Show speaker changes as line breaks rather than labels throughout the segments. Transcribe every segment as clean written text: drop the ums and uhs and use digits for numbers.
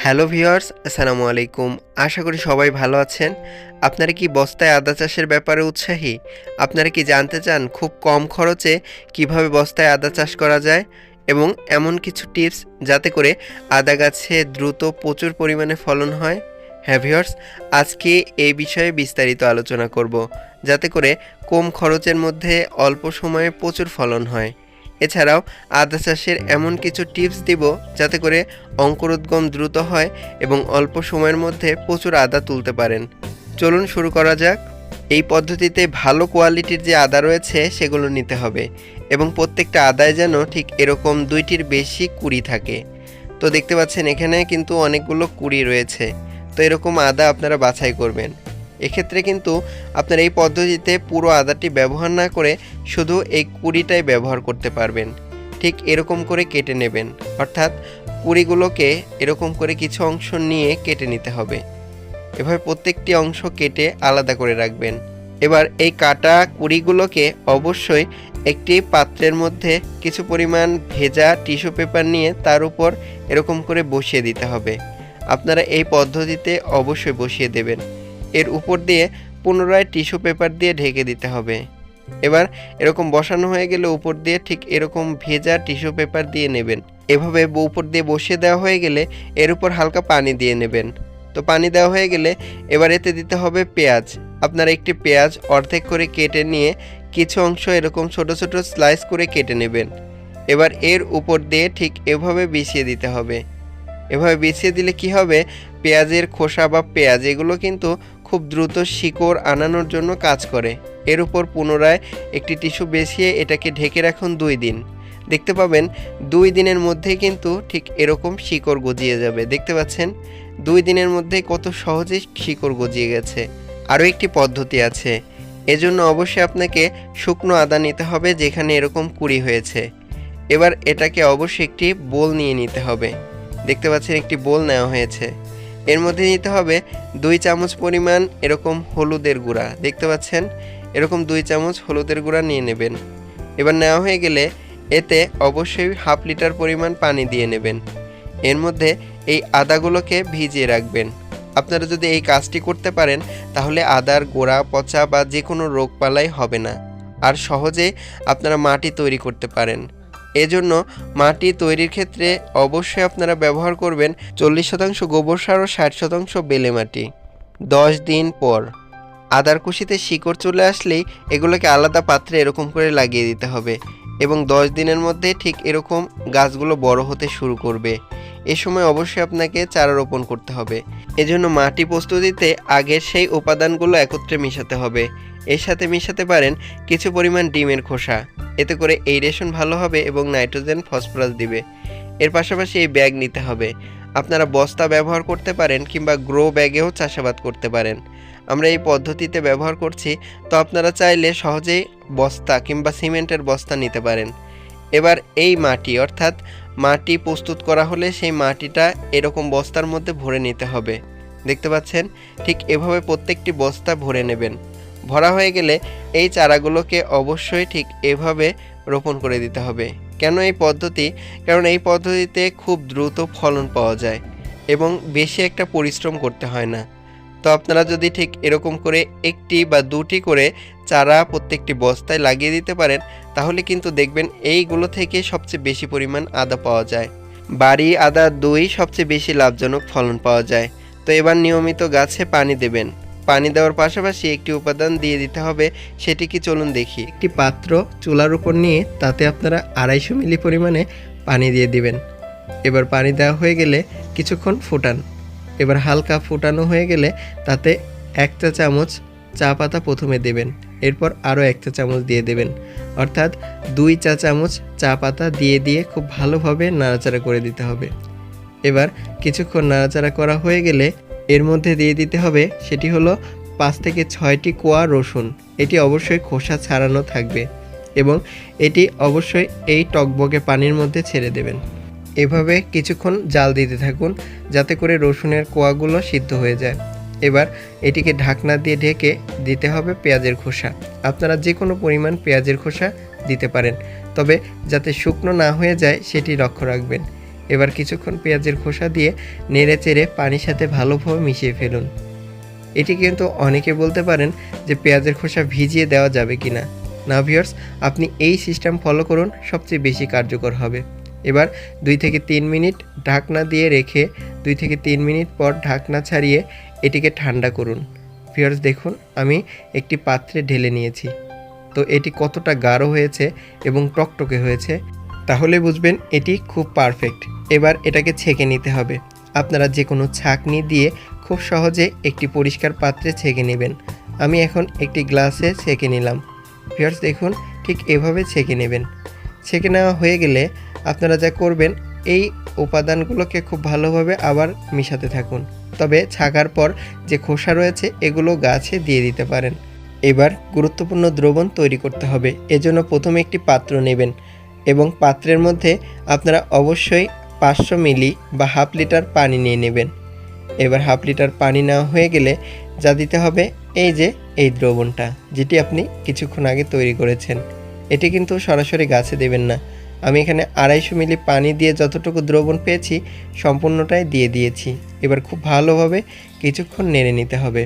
Hello viewers, আসসালামু আলাইকুম। আশা করি সবাই ভালো আছেন। আপনারা কি বস্তায় আদা চাষের ব্যাপারে উৎসাহী? আপনারা কি জানতে চান খুব কম খরচে কিভাবে বস্তায় আদা চাষ করা যায় এবং এমন কিছু টিপস যাতে করে আদা গাছে দ্রুত প্রচুর পরিমাণে ফলন হয়? হ্যাঁ ভিউয়ার্স, আজকে এই বিষয়ে বিস্তারিত আলোচনা করব, যাতে করে কম খরচের মধ্যে অল্প সময়ে প্রচুর ফলন হয়। এছাড়াও আদা চাষের এমন কিছু টিপস দিব যাতে করে অঙ্কুরোদ্গম দ্রুত হয় এবং অল্প সময়ের মধ্যে প্রচুর আদা তুলতে পারেন। চলুন শুরু করা যাক। এই পদ্ধতিতে ভালো কোয়ালিটির যে আদা রয়েছে সেগুলো নিতে হবে এবং প্রত্যেকটা আদায় যেন ঠিক এরকম 2টির বেশি কুড়ি থাকে। তো দেখতে পাচ্ছেন এখানে কিন্তু অনেকগুলো কুড়ি রয়েছে। তো এরকম আদা আপনারা বাছাই করবেন। এক্ষেত্রে কিন্তু আপনারা এই পদ্ধতিতে পুরো আদাটি ব্যবহার না করে শুধু এই কুড়িটাই ব্যবহার করতে পারবেন। ঠিক এরকম করে কেটে নেবেন, অর্থাৎ কুড়িগুলোকে এরকম করে কিছু অংশ নিয়ে কেটে নিতে হবে। এভাবে প্রত্যেকটি অংশ কেটে আলাদা করে রাখবেন। এবার এই কাটা কুড়িগুলোকে অবশ্যই একটি পাত্রের মধ্যে কিছু পরিমাণ ভেজা টিস্যু পেপার নিয়ে তার উপর এরকম করে বসিয়ে দিতে হবে। আপনারা এই পদ্ধতিতে অবশ্যই বসিয়ে দেবেন। এর উপর দিয়ে পুনরায় টিস্যু পেপার দিয়ে ঢেকে দিতে হবে। এবার এরকম বসানো হয়ে গেলে উপর দিয়ে ঠিক এরকম ভেজা টিস্যু পেপার দিয়ে নেবেন। এভাবে উপর দিয়ে বসিয়ে দেওয়া হয়ে গেলে এর উপর হালকা পানি দিয়ে নেবেন। তো পানি দেওয়া হয়ে গেলে এবার এতে দিতে হবে পেঁয়াজ। আপনারা একটি পেঁয়াজ অর্ধেক করে কেটে নিয়ে কিছু অংশ এরকম ছোট ছোট স্লাইস করে কেটে নেবেন। এবার এর উপর দিয়ে ঠিক এভাবে বিছিয়ে দিতে হবে। এভাবে বিছিয়ে দিলে কি হবে, পেঁয়াজের খোসা বা পেঁয়াজ এগুলো কিন্তু খুব দ্রুত শিকড় আনানোর জন্য কাজ করে। এর উপর পুনরায় একটি টিস্যু বিছিয়ে এটাকে ঢেকে রাখুন 2 দিন। দেখতে পাবেন 2 দিনের মধ্যেই কিন্তু ঠিক এরকম শিকড় গজিয়ে যাবে। দেখতে পাচ্ছেন 2 দিনের মধ্যেই কত সহজেই শিকড় গজিয়ে গেছে। আরও একটি পদ্ধতি আছে। এজন্য অবশ্যই আপনাকে শুকনো আদা নিতে হবে যেখানে এরকম কুড়ি হয়েছে। এবার এটাকে অবশ্যই একটি বোল নিয়ে নিতে হবে। দেখতে পাচ্ছেন একটি বোল নেওয়া হয়েছে। এর মধ্যে নিতে হবে 2 চামচ পরিমাণ এরকম হলুদের গুঁড়া। দেখতে পাচ্ছেন এরকম 2 চামচ হলুদের গুঁড়া নিয়ে নেবেন। এবার নেওয়া হয়ে গেলে এতে অবশ্যই হাফ লিটার পরিমাণ পানি দিয়ে নেবেন। এর মধ্যে এই আদাগুলোকে ভিজিয়ে রাখবেন। আপনারা যদি এই কাজটি করতে পারেন তাহলে আদার গোড়া পচা বা যে কোনো রোগবালাই হবে না, আর সহজেই আপনারা মাটি তৈরি করতে পারেন। এজন্য মাটি তৈরির ক্ষেত্রে অবশ্যই আপনারা ব্যবহার করবেন 40% গোবর সার ও 60% বেলে মাটি। 10 দিন পর আদার কুশিতে শিকড় চলে আসলেই এগুলোকে আলাদা পাত্রে এরকম করে লাগিয়ে দিতে হবে এবং 10 দিনের মধ্যে ঠিক এরকম গাছগুলো বড় হতে শুরু করবে। এ সময় অবশ্যই আপনাকে চারা রোপণ করতে হবে। এজন্য মাটি প্রস্তুতিতে আগের সেই উপাদানগুলো একত্রে মিশাতে হবে। এর সাথে মিশাতে পারেন কিছু পরিমাণ ডিমের খোসা। এতে করে এইরেশন ভালো হবে এবং নাইট্রোজেন ফসফরাস দিবে। এর পাশাপাশি এই ব্যাগ নিতে হবে। আপনারা বস্তা ব্যবহার করতে পারেন কিংবা গ্রো ব্যাগেও চাষাবাদ করতে পারেন। আমরা এই পদ্ধতিতে ব্যবহার করছি, তো আপনারা চাইলে সহজেই বস্তা কিংবা সিমেন্টের বস্তা নিতে পারেন। এবার এই মাটি অর্থাৎ মাটি প্রস্তুত করা হলে সেই মাটিটা এরকম বস্তার মধ্যে ভরে নিতে হবে। দেখতে পাচ্ছেন ঠিক এভাবে প্রত্যেকটি বস্তা ভরে নেবেন। ভরা হয়ে গেলে এই চারাগুলোকে অবশ্যই ঠিক এভাবে রোপণ করে দিতে হবে। কেন এই পদ্ধতি? কারণ এই পদ্ধতিতে খুব দ্রুত ফলন পাওয়া যায় এবং বেশি একটা পরিশ্রম করতে হয় না। তো আপনারা যদি ঠিক এরকম করে একটি বা 2টি করে চারা প্রত্যেকটি বস্তায় লাগিয়ে দিতে পারেন তাহলে কিন্তু দেখবেন এইগুলো থেকে সবচেয়ে বেশি পরিমাণ আদা পাওয়া যায়। বাড়ি আদা 2 সবচেয়ে বেশি লাভজনক ফলন পাওয়া যায়। তো এবার নিয়মিত গাছে পানি দেবেন। পানি দেওয়ার পাশাপাশি একটি উপাদান দিয়ে দিতে হবে, সেটি কি চলুন দেখি। একটি পাত্র চুলার উপর নিয়ে তাতে আপনারা 250 মিলি পরিমাণে পানি দিয়ে দিবেন। এবার পানি দেওয়া হয়ে গেলে কিছুক্ষণ ফুটান। এবার হালকা ফুটানো হয়ে গেলে তাতে 1 চা চামচ চা পাতা প্রথমে দেবেন, এরপর আরও 1 চা চামচ দিয়ে দেবেন, অর্থাৎ 2 চা চামচ চা পাতা দিয়ে খুব ভালোভাবে নাড়াচাড়া করে দিতে হবে। এবার কিছুক্ষণ নাড়াচাড়া করা হয়ে গেলে এর মধ্যে দিয়ে দিতে হবে, সেটি হলো 5 থেকে 6টি কোয়া রসুন। এটি অবশ্যই খোসা ছাড়ানো থাকবে এবং এটি অবশ্যই এই টকবকে পানির মধ্যে ছেড়ে দেবেন। এভাবে কিছুক্ষণ জাল দিতে থাকুন যাতে করে রসুনের কোয়াগুলো সিদ্ধ হয়ে যায়। এবার এটিকে ঢাকনা দিয়ে ঢেকে দিতে হবে পেঁয়াজের খোসা। আপনারা যে কোনো পরিমাণ পেঁয়াজের খোসা দিতে পারেন, তবে যাতে শুকনো না হয়ে যায় সেটি লক্ষ্য রাখবেন। এবার কিছুক্ষণ পেঁয়াজের খোসা দিয়ে নেড়ে চেড়ে পানির সাথে ভালোভাবে মিশিয়ে ফেলুন। এটি কিন্তু অনেকে বলতে পারেন যে পেঁয়াজের খোসা ভিজিয়ে দেওয়া যাবে কি না। না ভিউয়ার্স, আপনি এই সিস্টেম ফলো করুন, সবচেয়ে বেশি কার্যকর হবে। এবার 2 থেকে 3 মিনিট ঢাকনা দিয়ে রেখে 2 থেকে 3 মিনিট পর ঢাকনা ছাড়িয়ে এটিকে ঠান্ডা করুন। ভিউয়ার্স দেখুন, আমি একটি পাত্রে ঢেলে নিয়েছি। তো এটি কতটা গাঢ় হয়েছে এবং টকটকে হয়েছে, তাহলে বুঝবেন এটি খুব পারফেক্ট। এবার এটাকে ছেঁকে নিতে হবে। আপনারা যে কোনো ছাঁকনি দিয়ে খুব সহজে একটি পরিষ্কার পাত্রে ছেঁকে নেবেন। আমি এখন একটি গ্লাসে ছেঁকে নিলাম। ভিউয়ার্স দেখুন, ঠিক এভাবে ছেঁকে নেবেন। ছেঁকে নেওয়া হয়ে গেলে আপনারা যা করবেন, এই উপাদানগুলোকে খুব ভালোভাবে আবার মিশাতে থাকুন। তবে ছাকার পর যে খোসা রয়েছে এগুলো গাছে দিয়ে দিতে পারেন। এবার গুরুত্বপূর্ণ দ্রবণ তৈরি করতে হবে। এজন্য প্রথমে একটি পাত্র নেবেন এবং পাত্রের মধ্যে আপনারা অবশ্যই 500 মিলি বা হাফ লিটার পানি নিয়ে নেবেন। এবার হাফ লিটার পানি নেওয়া হয়ে গেলে যা দিতে হবে, এই যে এই দ্রবণটা যেটি আপনি কিছুক্ষণ আগে তৈরি করেছেন, এটি কিন্তু সরাসরি গাছে দেবেন না। আমি এখানে 250 মিলি পানি দিয়ে যতটুকু দ্রবণ পেয়েছি সম্পূর্ণটাই দিয়ে দিয়েছি। এবার খুব ভালোভাবে কিছুক্ষণ নেড়ে নিতে হবে।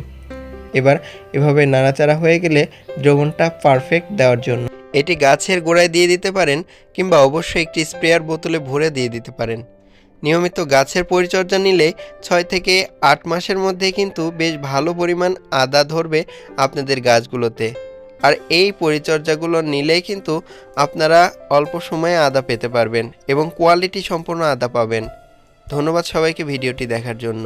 এবার এভাবে নাড়াচাড়া হয়ে গেলে দ্রবণটা পারফেক্ট দেওয়ার জন্য এটি গাছের গোড়ায় দিয়ে দিতে পারেন, কিংবা অবশ্যই একটি স্প্রেয়ার বোতলে ভরে দিয়ে দিতে পারেন। নিয়মিত গাছের পরিচর্যা নিলে 6 থেকে 8 মাসের মধ্যে কিন্তু বেশ ভালো পরিমাণ আদা ধরবে আপনাদের গাছগুলোতে। আর এই পরিচর্যাগুলো নিলেই কিন্তু আপনারা অল্প সময়ে আদা পেতে পারবেন এবং কোয়ালিটি সম্পন্ন আদা পাবেন। ধন্যবাদ সবাইকে ভিডিওটি দেখার জন্য।